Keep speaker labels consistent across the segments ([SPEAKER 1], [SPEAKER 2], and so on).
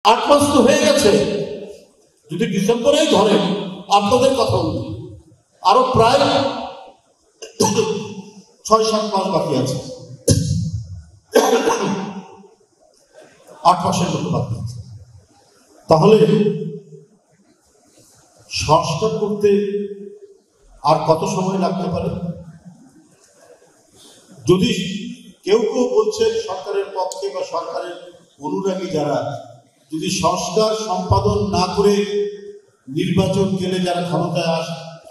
[SPEAKER 1] 8 মাস তো হয়ে গেছে, যদি ডিসেম্বরেই ধরেন আপনাদের কথা অনুযায়ী আরো প্রায় 6-7 মাস বাকি আছে, 8 মাসের মতো বাকি আছে। তাহলে সংস্কার করতে আর কত সময় লাগতে পারে? যদি কেউ কেউ বলছে সরকারের পক্ষে বা সরকারের অনুরাগী যারা, যদি সংস্কার সম্পাদন না করে নির্বাচন গেলে যারা ক্ষমতায়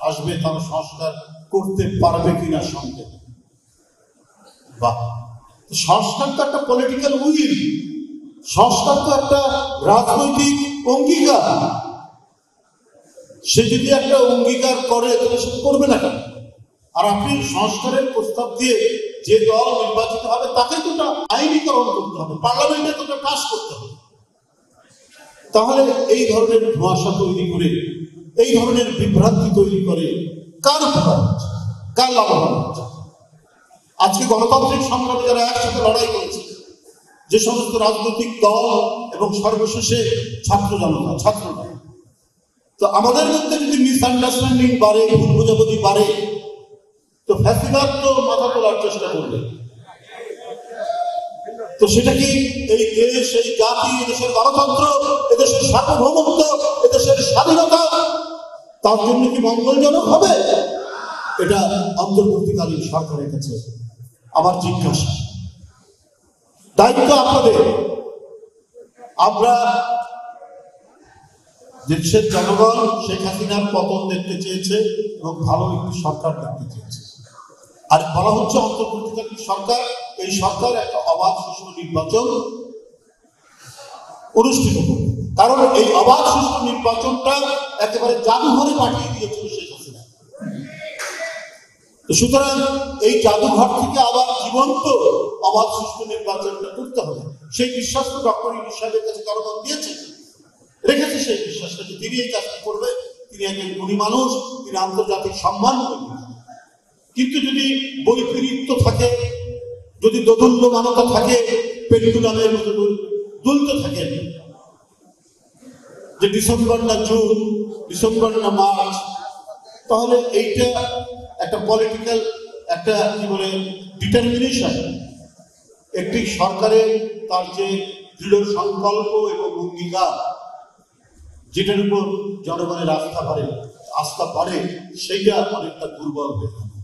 [SPEAKER 1] আসবে তারা সংস্কার করতে পারবে কিনা সন্দেহ। বা সংস্কার তো একটা পলিটিক্যাল উইল, সংস্কার তো একটা রাজনৈতিক অঙ্গীকার। সে যদি একটা অঙ্গীকার করে তাহলে সে করবে না কেন? আর আপনি সংস্কারের প্রস্তাব দিয়ে যে দল নির্বাচিত হবে তাকে তো আইনীকরণ করতে হবে, পার্লামেন্টে তো পাস করতে হবে। তাহলে এই ধরনের ধোঁয়াশা তৈরি করে, এই ধরনের বিভ্রান্তি তৈরি করে কার উপকার হচ্ছে, কার লাভবান হচ্ছে? আজকে গণতান্ত্রিক সংগ্রামে যারা একসাথে লড়াই করেছে, যে সমস্ত রাজনৈতিক দল এবং সর্বশেষে ছাত্র জনতা, ছাত্ররা, তো আমাদের মধ্যে যদি মিসআন্ডারস্ট্যান্ডিং বাড়ে, ভুল বোঝাবুঝি বাড়ে, তো ফ্যাসিবাদ তো মাথা তোলার চেষ্টা করবে। তো সেটা কি এই দেশ, এই জাতি, এদেশের গণতন্ত্র, এদেশের সার্বভৌমত্ব, এদেশের স্বাধীনতা, তার জন্য কি মঙ্গলজনক হবে? এটা অন্তর্বর্তীকালীন সরকারের কাছে আমার জিজ্ঞাসা। দায়িত্ব আপনাদের। আমরা দেশের জনগণ শেখ হাসিনার পতন দেখতে চেয়েছে এবং ভালো একটি সরকার দেখতে চেয়েছে। আর বলা হচ্ছে অন্তর্বর্তীকালীন সরকার, এই সরকার একটা অবাধ সুষ্ঠু নির্বাচন অনুষ্ঠিত করবে। কারণ এই অবাধ সুষ্ঠু নির্বাচনটা একেবারে জাদুঘরে পাঠিয়ে দিয়েছিল শেখ হাসিনা। সুতরাং এই জাদুঘর থেকে আবার জীবন্ত অবাধ সুষ্ঠু নির্বাচনটা করতে হবে। সেই বিশ্বাস তো ডক্টর ইউনূস সাহেবের কাছে জনগণ দিয়েছে, রেখেছে সেই বিশ্বাসটা যে তিনি এই কাজটা করবে। তিনি একজন গুণী মানুষ, তিনি আন্তর্জাতিক সম্মান করবেন। কিন্তু যদি বৈপরীত্য থাকে, যদি দোদুল্যমানতা থাকে, পেন্ডুলামের মতো দুলতে থাকে, যে ডিসেম্বর না জুন, ডিসেম্বর না মার্চ, তাহলে এইটা একটা পলিটিক্যাল একটা কি বলে ডিটারমিনেশন, একটি সরকারের তার যে দৃঢ় সংকল্প এবং অঙ্গীকার, যেটার উপর জনগণের আস্থা বাড়ে, সেইটা অনেকটা দুর্বল হয়ে থাকে।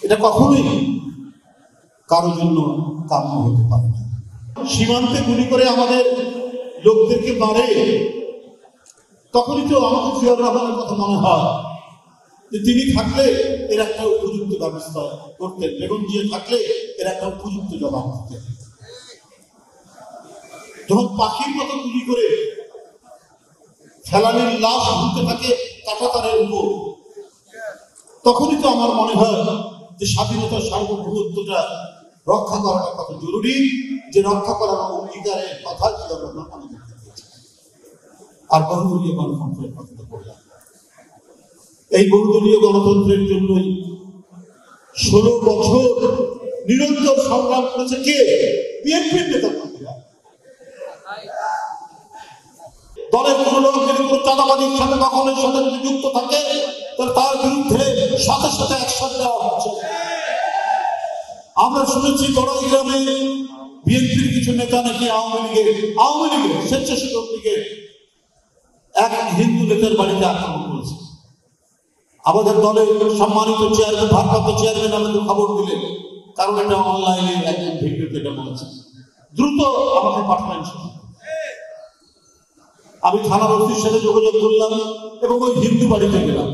[SPEAKER 1] এটা কখনোই কারোর জন্য কাম্য হতে পারে না। সীমান্তে গুলি করে আমাদের লোকদেরকে মারে, তখনই তো আমাকে জিয়াউর রহমানের কথা মনে হয় যে তিনি থাকলে এর একটা উপযুক্ত ব্যবস্থা করতেন, বেগম জিয়া থাকলে এর একটা উপযুক্ত জবাব দিতেন। যখন পাখির মতো গুলি করে ফেলানির লাশ ঘুরতে থাকে কাঁটাতারের উপর, তখনই তো আমার মনে হয় যে স্বাধীনতার সার্বভৌমত্বটা রক্ষা করাটা কত জরুরি, যে রক্ষা করার অঙ্গীকারের কথা জিয়াউর রহমান আমাদের দিয়েছে। আর বহুদলীয় গণতন্ত্রের কথা বললাম, এই বহুদলীয় গণতন্ত্রের জন্যই 16 বছর নিরন্তর সংগ্রাম করেছে কে? বিএনপির নেতা কর্মীরা। দলের কোনো লোক যদি কোনো চাঁদাবাজির সাথে কখনোর সাথে যদি যুক্ত থাকে, তাহলে তার বিরুদ্ধে সাথে সাথে অ্যাকশন নেওয়া হচ্ছে। আমরা শুনেছি বড়াইগ্রামে বিএনপির কিছু নেতা নাকি আওয়ামী লীগের স্বেচ্ছাসেবক লীগের এক হিন্দু নেতার বাড়িতে আক্রমণ করেছে। আমাদের দলের সম্মানিত চেয়ারম্যান, ভারপ্রাপ্ত চেয়ারম্যান আমাদের খবর দিলেন, কারণ এটা অনলাইনে একজন ভিডিওতে এটা বলেছে। দ্রুত আমাকে পাঠালেন। আমি থানার ওসির সাথে যোগাযোগ করলাম এবং ওই হিন্দু বাড়িতে গেলাম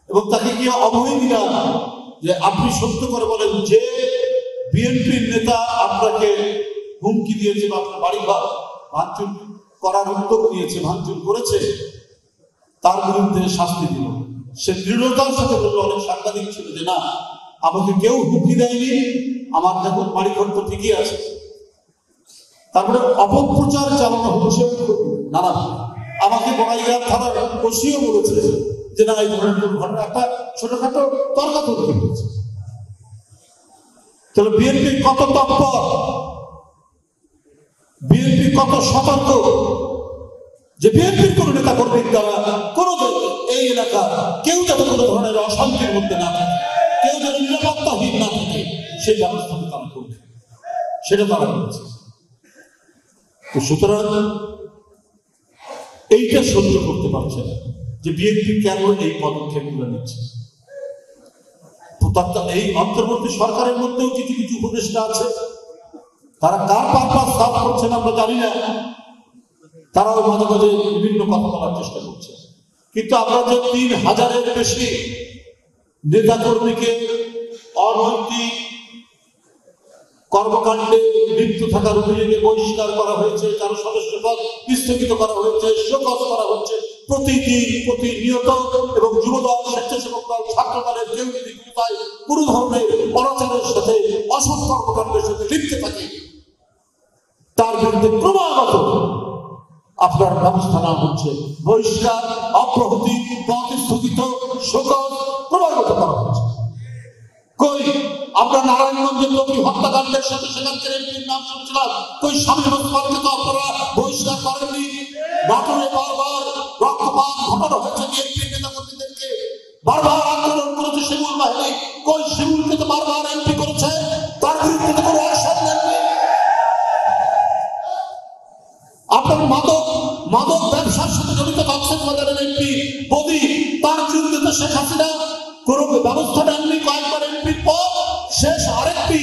[SPEAKER 1] এবং তাকে গিয়ে অভয় দিলাম যে আপনি সত্য করে বলেন যে বিএনপির নেতা আপনাকে হুমকি দিয়েছে বা আপনার বাড়িঘর ভাঙচুর করার উদ্যোগ নিয়েছে, ভাঙচুর করেছে, তার বিরুদ্ধে শাস্তি দিল। সে দৃঢ়তার সাথে বলল, অনেক সাংবাদিক ছিল, যে না, আমাকে কেউ হুমকি দেয়নি, আমার দেখুন বাড়িঘর তো ঠিকই আছে। তারপরে অপপ্রচার চালানো হচ্ছে নানা। আমাকে বড়াইগ্রাম থানার ওসিও বলেছে যে না, এই ধরনের ঘটনা একটা ছোটখাটো তর্কাতর্কি হয়েছে। তাহলে বিএনপি কত তৎপর, বিএনপি কত সতর্ক যে বিএনপির কোন নেতা কর্মীর দ্বারা কোন এই এলাকা কেউ যাতে কোনো ধরনের অশান্তির মধ্যে না থাকে, কেউ যেন নিরাপত্তাহীন না থাকে, সেই ব্যবস্থা তারা করবে, সেটা তারা করেছে। তো সুতরাং এইটা সহ্য করতে পারছে না যে বিএনপি কেন এই পদক্ষেপগুলো নিচ্ছে। এই অন্তর্বর্তী সরকারের মধ্যেও কিছু কিছু উপদেষ্টা আছে, তারা কার পারপাস সাফ করছেন আমরা জানি না, তারাও মাঝে মাঝে বিভিন্ন কথা বলার চেষ্টা করছে। কিন্তু আমরা যে ৩,০০০-এর বেশি নেতা কর্মীকে অনৈতিক কর্মকাণ্ডে লিপ্ত থাকার অভিযোগে বহিষ্কার করা হয়েছে, কারো সদস্যপদ স্থগিত করা হয়েছে, শোকজ করা হচ্ছে প্রতিদিন প্রতিনিয়ত, এবং যুবদল, স্বেচ্ছাসেবক দল, ছাত্র দলের কেউ যদি কোনো ধরনের অনাচারের সাথে অসৎ কর্মকাণ্ডের সাথে লিপ্ত থাকে, তার বিরুদ্ধে ক্রমাগত আপনার ব্যবস্থা না হচ্ছে, বহিষ্কার, অব্যাহতি, পদ স্থগিত, শোকজ ক্রমাগত করা হচ্ছে। কই আমরা নারায়ণগঞ্জের লোক হত্যাকাণ্ডের সাথে সেখানকার এমপির নাম শুনছিলাম, কই শামীম ওসমানকে তো আপনারা বহিষ্কার করেননি। নাটোরে বারবার রক্তপাত ঘটানো হয়েছে বিএনপির নেতা কর্মীদেরকে, বারবার আন্দোলন করেছে শিমুল বাহিনী, কই শিমুলকে তো বারবার এমপি করেছে, তার বিরুদ্ধে তো কোনো অ্যাকশন নেননি। আপনার মাদক ব্যবসার সাথে জড়িত কক্সবাজারের এমপি বদি, তার বিরুদ্ধে তো শেখ হাসিনা কোনো ব্যবস্থা নেননি। কয়েকবার এমপির পর শেষ আরেকটি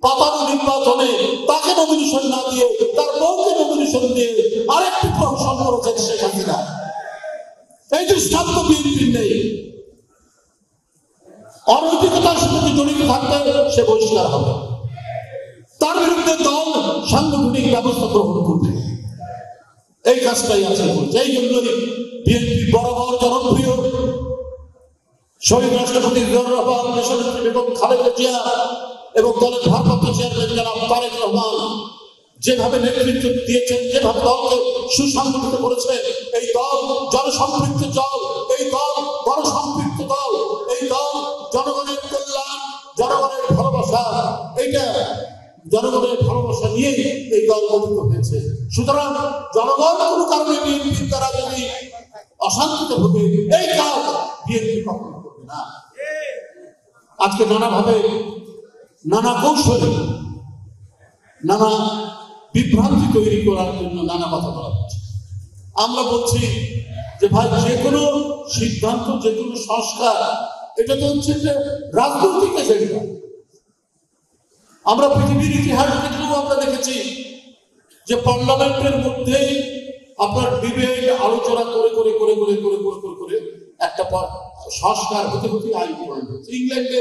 [SPEAKER 1] পাতানো নির্বাচনে তাকে নমিনেশন না দিয়ে, তার বউকে নমিনেশন দিয়ে আরেকটি প্রহসন করেছেন শেখ হাসিনা। এই দৃষ্টান্ত বিএনপির নেই। অনৈতিকতার সাথে জড়িত থাকতে সে বহিষ্কার হবে, তার বিরুদ্ধে দল সাংগঠনিক ব্যবস্থা গ্রহণ করবে, এই কাজটাই আছে। এই জন্যই বিএনপি বরাবর জনপ্রিয় শহীদ রাষ্ট্রপতি জিয়াউর রহমান, দেশনেত্রী বেগম খালেদা জিয়া এবং দলের ভারপ্রাপ্ত চেয়ারম্যান জনাব তারেক রহমান যেভাবে নেতৃত্ব দিয়েছেন, যেভাবে দলকে সুসংগঠিত করেছে, এই দল জনসম্পৃক্ত দল, এই দল গণসম্পৃক্ত দল, এই দল জনগণের কল্যাণ, জনগণের ভালোবাসা, এইটা জনগণের ভালোবাসা নিয়ে এই দল গঠিত হয়েছে। সুতরাং জনগণ কোনো কারণে বিএনপির দ্বারা যদি অশান্তিতে ভোগে, এই কাজ বিএনপি কখনো করবে না। আজকে নানাভাবে, নানা কৌশলে, নানা বিভ্রান্তি তৈরি করার জন্য নানা কথা বলা হচ্ছে। আমরা বলছি যে ভাই, যে কোনো সিদ্ধান্ত, যে কোনো সংস্কার, এটা তো হচ্ছে যে রাজনৈতিক এজেন্ডা। আমরা পৃথিবীর ইতিহাস দেখলেও আমরা দেখেছি যে পার্লামেন্টের মধ্যে আপনার ডিবেট, আলোচনা করে করে করে করে করে করে করে একটা সংস্কার হতে হতে আইন প্রণয়ন হয়েছে। ইংল্যান্ডে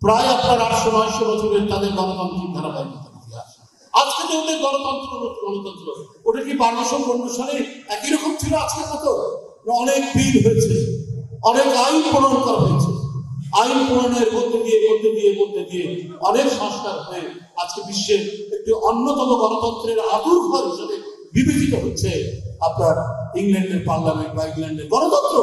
[SPEAKER 1] প্রায় আপনার 800-900 বছরের তাদের গণতান্ত্রিক ধারাবাহিকতা ইতিহাস। আজকে যে ওদের গণতন্ত্র, ওটা কি 1252 সালে একই রকম ছিল আজকের মতো? অনেক বিল হয়েছে, অনেক আইন প্রণয়ন করা হয়েছে, আইন প্রণয়নের মধ্যে দিয়ে অনেক সংস্কার হয়ে আজকে বিশ্বের একটি অন্যতম গণতন্ত্রের আদুর্ঘর হিসেবে বিবেচিত হচ্ছে আপনার ইংল্যান্ডের পার্লামেন্ট বা ইংল্যান্ডের গণতন্ত্র।